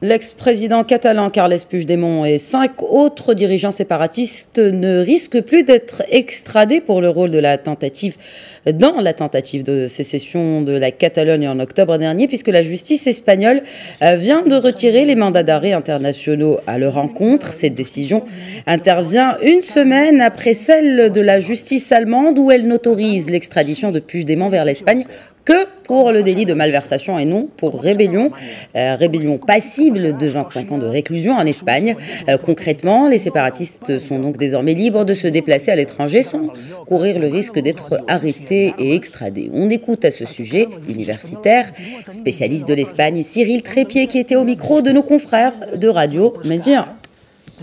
L'ex-président catalan Carles Puigdemont et 5 autres dirigeants séparatistes ne risquent plus d'être extradés pour le rôle de dans la tentative de sécession de la Catalogne en octobre dernier, puisque la justice espagnole vient de retirer les mandats d'arrêt internationaux à leur encontre. Cette décision intervient une semaine après celle de la justice allemande, où elle n'autorise l'extradition de Puigdemont vers l'Espagne que pour le délit de malversation et non pour rébellion passible de 25 ans de réclusion en Espagne. Concrètement, les séparatistes sont donc désormais libres de se déplacer à l'étranger sans courir le risque d'être arrêtés et extradés. On écoute à ce sujet l'universitaire, spécialiste de l'Espagne, Cyril Trépied, qui était au micro de nos confrères de Radio Média.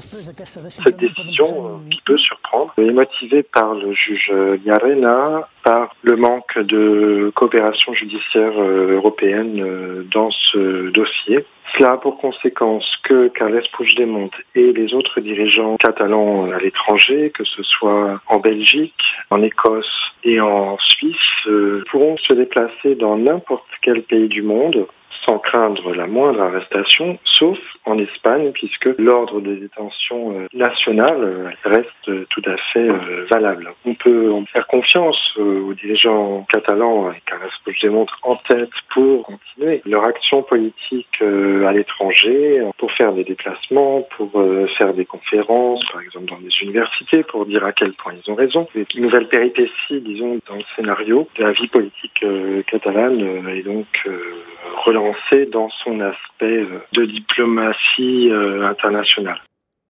Cette décision, qui peut surprendre, est motivée par le juge Llarena, par le manque de coopération judiciaire européenne dans ce dossier. Cela a pour conséquence que Carles Puigdemont et les autres dirigeants catalans à l'étranger, que ce soit en Belgique, en Écosse et en Suisse, pourront se déplacer dans n'importe quel pays du monde sans craindre la moindre arrestation, sauf en Espagne, puisque l'ordre de détention national reste tout à fait valable. On peut faire confiance aux dirigeants catalans, avec Carles Puigdemont en tête, pour continuer leur action politique à l'étranger, pour faire des déplacements, pour faire des conférences, par exemple dans des universités, pour dire à quel point ils ont raison. Une nouvelle péripétie, disons, dans le scénario de la vie politique catalane est donc relancée dans son aspect de diplomatie internationale.